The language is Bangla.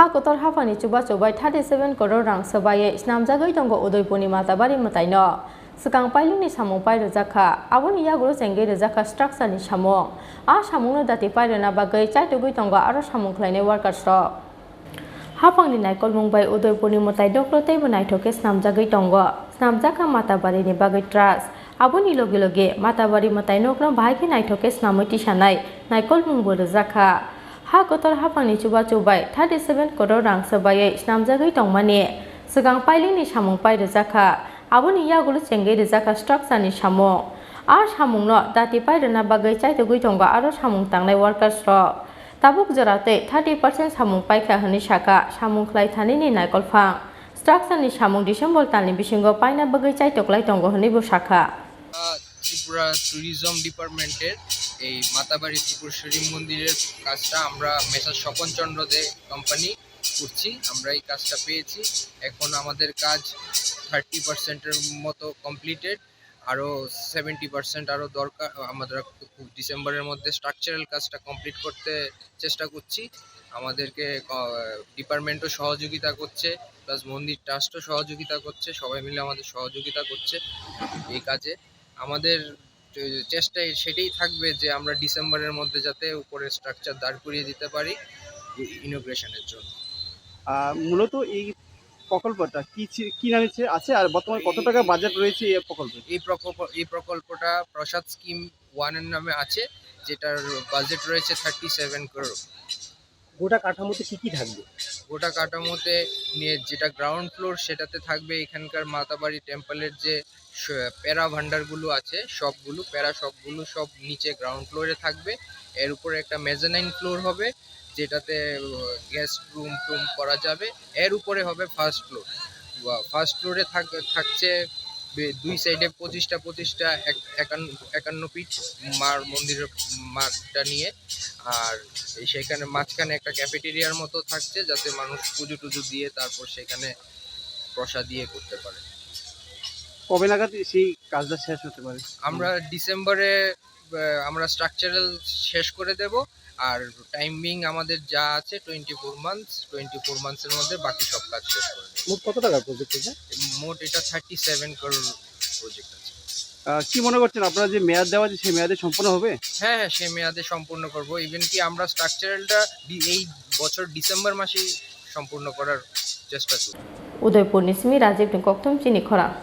Hakotor Haphangni Chubachu by 37 Khorang Swbaiwi Swnamjagwi Tongo Udaipurni Matabari Mwtainok Swkang Pailungni samung pai rojaka aboni yagro jengge rojaka structure ni samung samungno dati pairona bagui chaitugui tongo aro samung khlainai workers rok Haphangni naikol mungbai Udaipurni Mwtainok lo teibo naithoke Swnamjagwi tongo Swnamjagka Matabari ni bagui trust aboni loge loge Matabari Mwtainok no bahai naithoke snamui tisanai naikol mungbo rojaka Hakotor Haphangni Chubachu by 37 Khorang Swbaiwi Swnamjagwi tongmani Swkang Pailungni samung pai rojaka aboni yagolo jengge rojaka structure ni samung samungno dati pairona bagui chaitugui tongo aro samung tangnai workers rok tabuk jorate 30% samung paikha hini saka samung khlai thani ni naikol phang structure ni samung December talni bisingo paina bagui chaitoklai tongo hini bo saka Tripura tourism department এই মাতাবাড়ি ত্রিপুরেশ্বরী মন্দিরের কাজটা আমরা মেসার স্বপন চন্দ্র দে কোম্পানি করছি। আমরা এই কাজটা পেয়েছি, এখন আমাদের কাজ 30% এর মতো কমপ্লিটেড, আরো 70% আরো দরকার। আমরা ডিসেম্বরের মধ্যে স্ট্রাকচারাল কাজটা কমপ্লিট করতে চেষ্টা করছি। আমাদেরকে ডিপার্টমেন্টও সহযোগিতা করছে, প্লাস মন্দির ট্রাস্টও সহযোগিতা করছে, সবাই মিলে আমাদের সহযোগিতা করছে এই কাজে। আমাদের চেষ্টা সেটাই থাকবে যে আমরা ডিসেম্বরের মধ্যে যাতে উপরে স্ট্রাকচার দাঁড় করিয়ে দিতে পারি ইনোগ্রেশনের জন্য। মূলত এই প্রকল্পটা কি নামে আছে আর বর্তমানে কত টাকা বাজেট রয়েছে এই প্রকল্পে? এই প্রকল্পটা প্রসাদ স্কিম 1 এর নামে আছে, যেটার বাজেট রয়েছে 37 করোড়। গোটা কাঠামোতে কি থাকবে? গোটা কাঠামোতে নিয়ে যেটা গ্রাউন্ড ফ্লোর সেটাতে থাকবে এখানকার মাতাবাড়ি টেম্পলের যে প্যারা ভান্ডারগুলো আছে সবগুলো সব নিচে গ্রাউন্ড ফ্লোরে থাকবে। এর উপরে একটা মেজানাইন ফ্লোর হবে যেটাতে গেস্ট রুম টুম করা যাবে। এর উপরে হবে ফার্স্ট ফ্লোরে থাকছে দুই সাইডে 25টা 51 ফিট মার মন্দিরের মাঠটা নিয়ে, আর সেখানে মাঝখানে একটা ক্যাফেটেরিয়ার মতো থাকছে যাতে মানুষ পুজো টুজো দিয়ে তারপর সেখানে প্রসাদ দিয়ে করতে পারে। কবে নাগাদ সেই কাজটা শেষ হতে পারে? আমরা ডিসেম্বরে আমরা স্ট্রাকচারাল শেষ করে দেব, আর টাইমিং আমাদের যা আছে 24 মান্থসের মধ্যে বাকি সব কাজ শেষ করে দেব। মোট কত টাকার প্রজেক্ট এটা? মোট এটা 37 করোড় প্রজেক্ট আছে। কি মনে করছেন আপনারা যে মেয়াদ দেওয়া আছে সেই মেয়াদে সম্পূর্ণ হবে? হ্যাঁ, সেই মেয়াদে সম্পূর্ণ করব। ইভেন কি আমরা স্ট্রাকচারালটা এই বছর ডিসেম্বর মাসেই সম্পূর্ণ করার চেষ্টা করব। Udaipurni Rajiv Chini Khorang